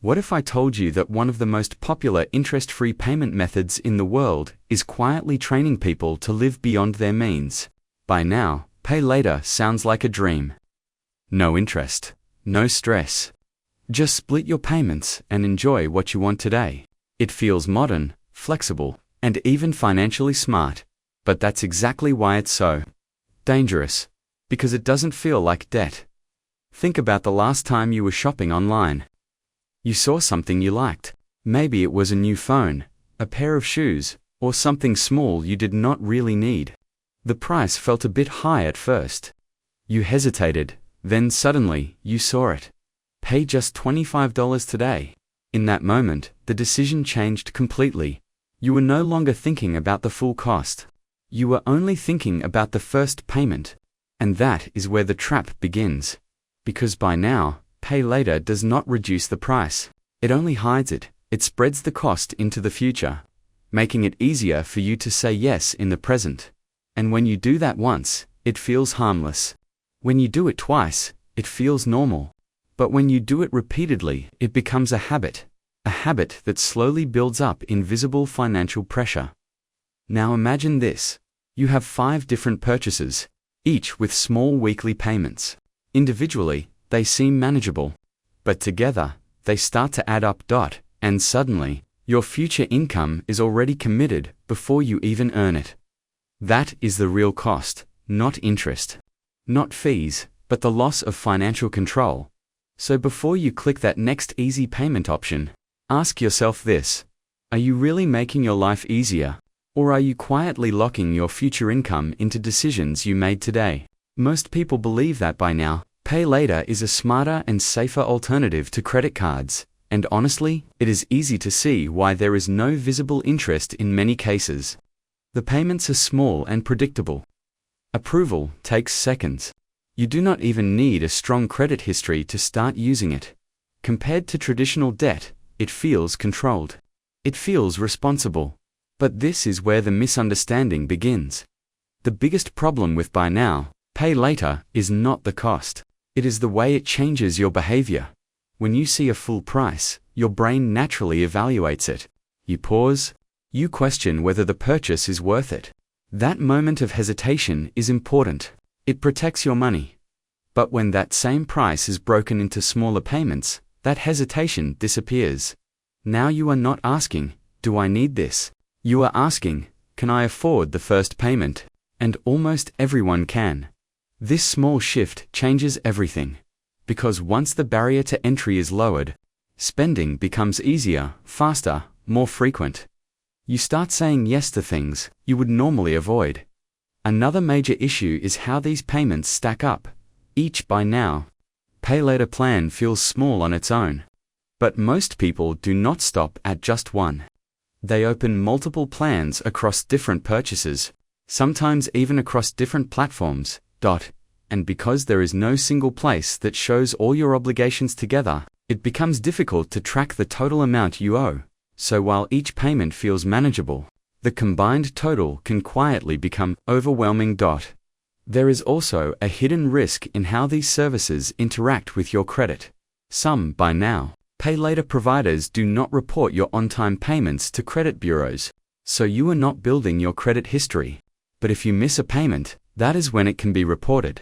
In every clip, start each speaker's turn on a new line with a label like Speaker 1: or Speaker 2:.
Speaker 1: What if I told you that one of the most popular interest-free payment methods in the world is quietly training people to live beyond their means? Buy now, pay later sounds like a dream. No interest, no stress. Just split your payments and enjoy what you want today. It feels modern, flexible, and even financially smart. But that's exactly why it's so dangerous. Because it doesn't feel like debt. Think about the last time you were shopping online. You saw something you liked. Maybe it was a new phone, a pair of shoes, or something small you did not really need. The price felt a bit high at first. You hesitated, then suddenly, you saw it. Pay just $25 today. In that moment, the decision changed completely. You were no longer thinking about the full cost. You were only thinking about the first payment. And that is where the trap begins. Because buy now, pay later does not reduce the price. It only hides it. It spreads the cost into the future, making it easier for you to say yes in the present. And when you do that once, it feels harmless. When you do it twice, it feels normal. But when you do it repeatedly, it becomes a habit that slowly builds up invisible financial pressure. Now imagine this. You have 5 different purchases, each with small weekly payments. Individually, they seem manageable. But together, they start to add up. And suddenly, your future income is already committed before you even earn it. That is the real cost, not interest. Not fees, but the loss of financial control. So before you click that next easy payment option, ask yourself this. Are you really making your life easier? Or are you quietly locking your future income into decisions you made today? Most people believe that buy now, pay later is a smarter and safer alternative to credit cards. And honestly, it is easy to see why there is no visible interest in many cases. The payments are small and predictable. Approval takes seconds. You do not even need a strong credit history to start using it. Compared to traditional debt, it feels controlled. It feels responsible. But this is where the misunderstanding begins. The biggest problem with buy now, pay later is not the cost. It is the way it changes your behavior. When you see a full price, your brain naturally evaluates it. You pause. You question whether the purchase is worth it. That moment of hesitation is important. It protects your money. But when that same price is broken into smaller payments, that hesitation disappears. Now you are not asking, do I need this? You are asking, can I afford the first payment? And almost everyone can. This small shift changes everything. Because once the barrier to entry is lowered, spending becomes easier, faster, more frequent. You start saying yes to things you would normally avoid. Another major issue is how these payments stack up. Each buy now, pay later plan feels small on its own. But most people do not stop at just one. They open multiple plans across different purchases, sometimes even across different platforms. And because there is no single place that shows all your obligations together, it becomes difficult to track the total amount you owe. So while each payment feels manageable, the combined total can quietly become overwhelming. There is also a hidden risk in how these services interact with your credit. Some buy now, pay later providers do not report your on-time payments to credit bureaus, so you are not building your credit history. But if you miss a payment, that is when it can be reported.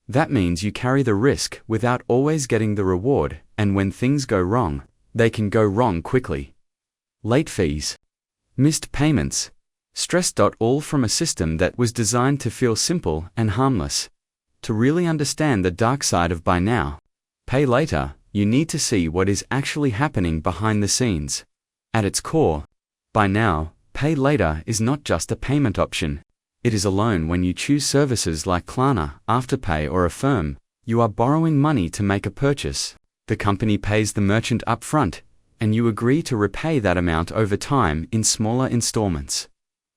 Speaker 1: That means you carry the risk without always getting the reward, and when things go wrong, they can go wrong quickly. Late fees, missed payments, stress. All from a system that was designed to feel simple and harmless. To really understand the dark side of buy now, pay later, you need to see what is actually happening behind the scenes. At its core, buy now, pay later is not just a payment option. It is a loan. When you choose services like Klarna, Afterpay or Affirm, you are borrowing money to make a purchase. The company pays the merchant upfront, and you agree to repay that amount over time in smaller installments.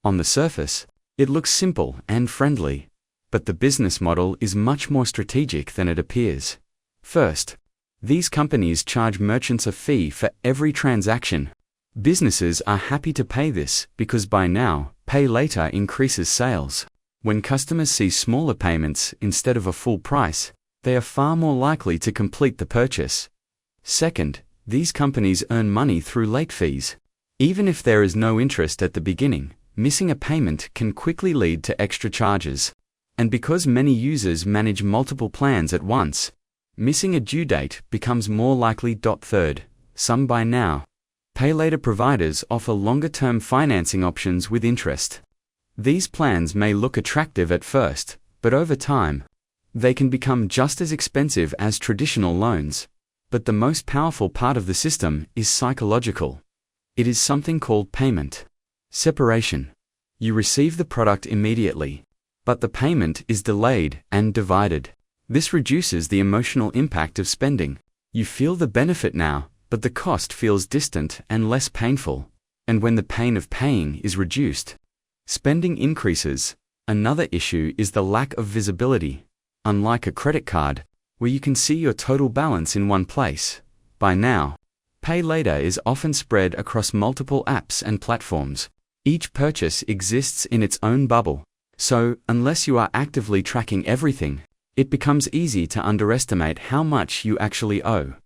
Speaker 1: On the surface, it looks simple and friendly, but the business model is much more strategic than it appears. First, these companies charge merchants a fee for every transaction. Businesses are happy to pay this because buy now, pay later increases sales. When customers see smaller payments instead of a full price, they are far more likely to complete the purchase. Second, These companies earn money through late fees. Even if there is no interest at the beginning, missing a payment can quickly lead to extra charges. And because many users manage multiple plans at once, missing a due date becomes more likely. Third, some buy now, pay later providers offer longer-term financing options with interest. These plans may look attractive at first, but over time, they can become just as expensive as traditional loans. But the most powerful part of the system is psychological. It is something called payment separation. You receive the product immediately, but the payment is delayed and divided. This reduces the emotional impact of spending. You feel the benefit now, but the cost feels distant and less painful. And when the pain of paying is reduced, spending increases. Another issue is the lack of visibility. Unlike a credit card, where you can see your total balance in one place, buy now, pay later is often spread across multiple apps and platforms. Each purchase exists in its own bubble. So, unless you are actively tracking everything, it becomes easy to underestimate how much you actually owe.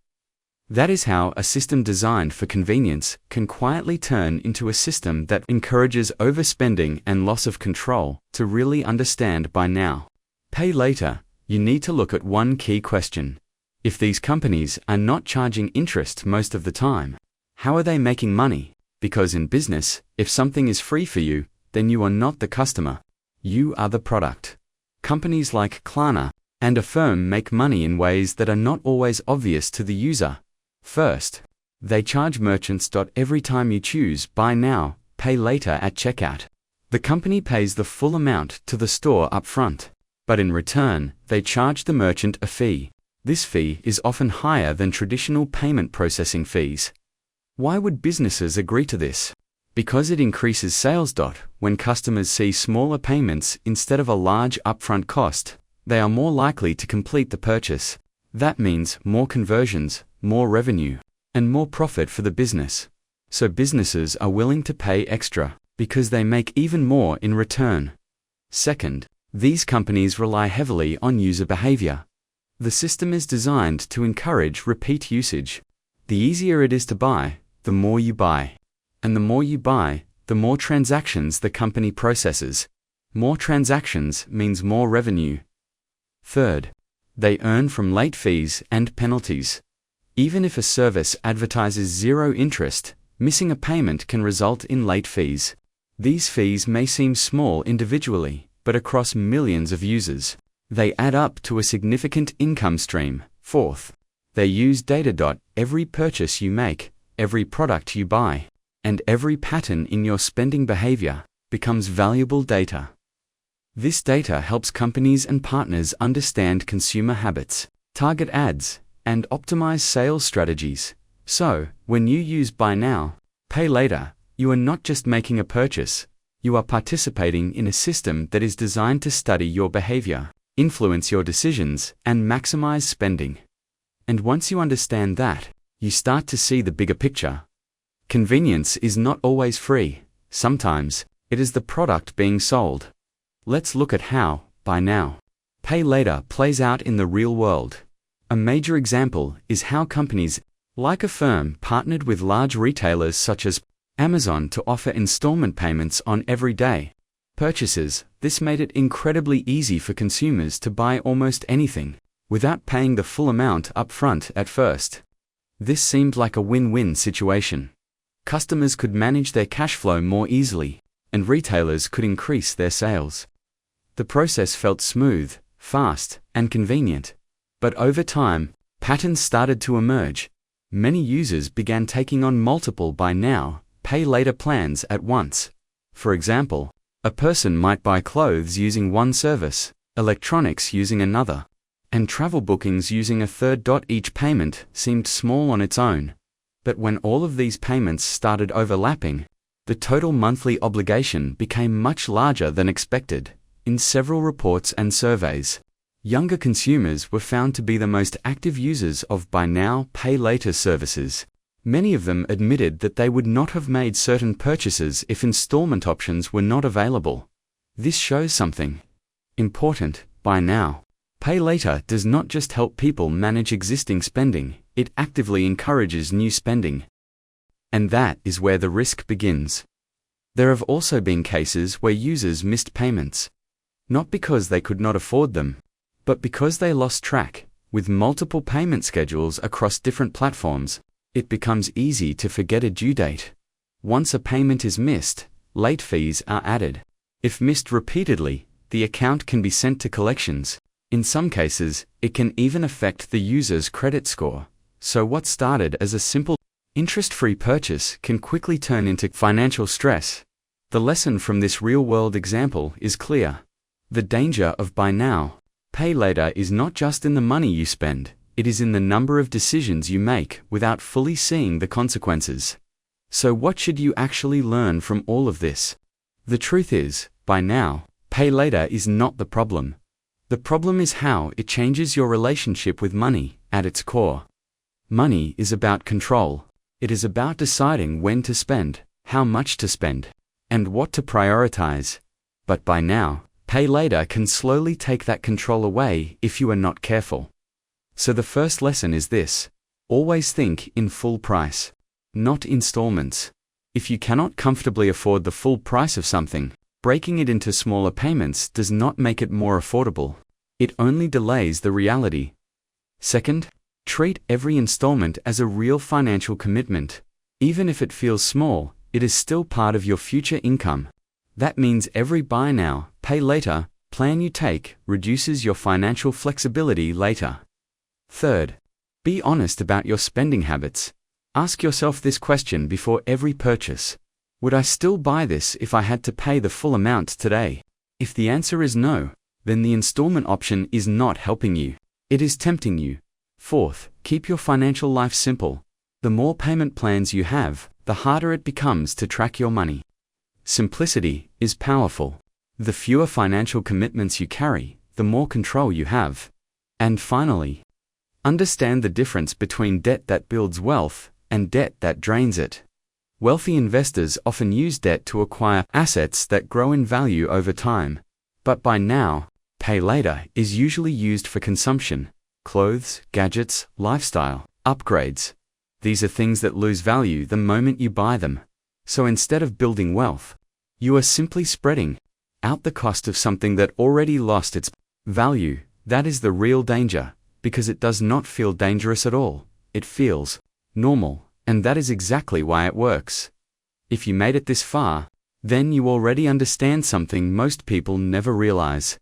Speaker 1: That is how a system designed for convenience can quietly turn into a system that encourages overspending and loss of control. To really understand buy now, pay later, you need to look at one key question. If these companies are not charging interest most of the time, how are they making money? Because in business, if something is free for you, then you are not the customer. You are the product. Companies like Klarna and Affirm make money in ways that are not always obvious to the user. First, they charge merchants. Every time you choose buy now, pay later at checkout, the company pays the full amount to the store upfront. But in return, they charge the merchant a fee. This fee is often higher than traditional payment processing fees. Why would businesses agree to this? Because it increases sales. When customers see smaller payments instead of a large upfront cost, they are more likely to complete the purchase. That means more conversions, more revenue, and more profit for the business. So businesses are willing to pay extra because they make even more in return. Second, these companies rely heavily on user behavior. The system is designed to encourage repeat usage. The easier it is to buy, the more you buy. And the more you buy, the more transactions the company processes. More transactions means more revenue. Third, they earn from late fees and penalties. Even if a service advertises zero interest, missing a payment can result in late fees. These fees may seem small individually, but across millions of users, they add up to a significant income stream. Fourth, they use data. Every purchase you make, every product you buy, and every pattern in your spending behavior becomes valuable data. This data helps companies and partners understand consumer habits, target ads, and optimize sales strategies. So, when you use buy now, pay later, you are not just making a purchase, you are participating in a system that is designed to study your behavior, influence your decisions, and maximize spending. And once you understand that, you start to see the bigger picture. Convenience is not always free. Sometimes, it is the product being sold. Let's look at how buy now, pay later plays out in the real world. A major example is how companies like Affirm partnered with large retailers such as Amazon to offer installment payments on everyday purchases. This made it incredibly easy for consumers to buy almost anything without paying the full amount upfront at first. This seemed like a win-win situation. Customers could manage their cash flow more easily, and retailers could increase their sales. The process felt smooth, fast, and convenient. But over time, patterns started to emerge. Many users began taking on multiple buy now, pay later plans at once. For example, a person might buy clothes using one service, electronics using another, and travel bookings using a third. Each payment seemed small on its own. But when all of these payments started overlapping, the total monthly obligation became much larger than expected. In several reports and surveys, younger consumers were found to be the most active users of buy now, pay later services. Many of them admitted that they would not have made certain purchases if installment options were not available. This shows something important. Buy now, pay later does not just help people manage existing spending, it actively encourages new spending. And that is where the risk begins. There have also been cases where users missed payments, not because they could not afford them, but because they lost track. With multiple payment schedules across different platforms, it becomes easy to forget a due date. Once a payment is missed, late fees are added. If missed repeatedly, the account can be sent to collections. In some cases, it can even affect the user's credit score. So what started as a simple, interest-free purchase can quickly turn into financial stress. The lesson from this real-world example is clear. The danger of buy now, pay later is not just in the money you spend, it is in the number of decisions you make without fully seeing the consequences. So what should you actually learn from all of this? The truth is, buy now, pay later is not the problem. The problem is how it changes your relationship with money at its core. Money is about control. It is about deciding when to spend, how much to spend, and what to prioritize. But buy now, pay later can slowly take that control away if you are not careful. So the first lesson is this: always think in full price, not installments. If you cannot comfortably afford the full price of something, breaking it into smaller payments does not make it more affordable. It only delays the reality. Second, treat every installment as a real financial commitment. Even if it feels small, it is still part of your future income. That means every buy now, pay later plan you take reduces your financial flexibility later. Third, be honest about your spending habits. Ask yourself this question before every purchase. Would I still buy this if I had to pay the full amount today? If the answer is no, then the installment option is not helping you. It is tempting you. Fourth, keep your financial life simple. The more payment plans you have, the harder it becomes to track your money. Simplicity is powerful. The fewer financial commitments you carry, the more control you have. And finally, understand the difference between debt that builds wealth and debt that drains it. Wealthy investors often use debt to acquire assets that grow in value over time. But buy now, pay later is usually used for consumption: clothes, gadgets, lifestyle, upgrades. These are things that lose value the moment you buy them. So instead of building wealth, you are simply spreading out the cost of something that already lost its value. That is the real danger, because it does not feel dangerous at all. It feels normal, and that is exactly why it works. If you made it this far, then you already understand something most people never realize.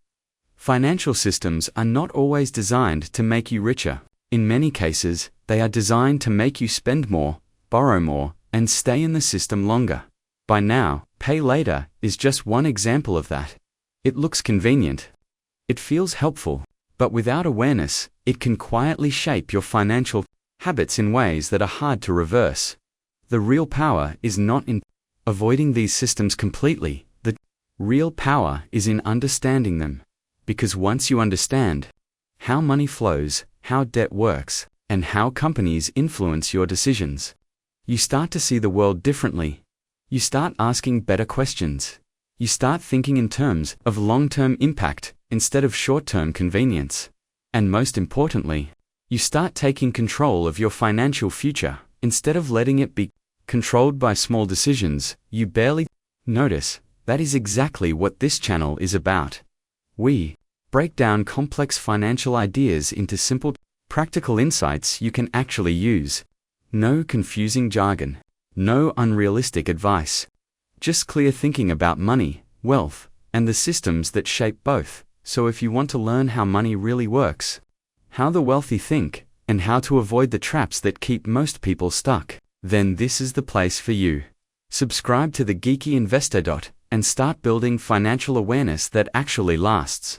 Speaker 1: Financial systems are not always designed to make you richer. In many cases, they are designed to make you spend more, borrow more, and stay in the system longer. Buy now, pay later is just one example of that. It looks convenient. It feels helpful, but without awareness, it can quietly shape your financial habits in ways that are hard to reverse. The real power is not in avoiding these systems completely. The real power is in understanding them. Because once you understand how money flows, how debt works, and how companies influence your decisions, you start to see the world differently. You start asking better questions. You start thinking in terms of long-term impact instead of short-term convenience. And most importantly, you start taking control of your financial future instead of letting it be controlled by small decisions you barely notice. That is exactly what this channel is about. We break down complex financial ideas into simple, practical insights you can actually use. No confusing jargon. No unrealistic advice. Just clear thinking about money, wealth, and the systems that shape both. So if you want to learn how money really works, how the wealthy think, and how to avoid the traps that keep most people stuck, then this is the place for you. Subscribe to the Geeky Investor. And start building financial awareness that actually lasts.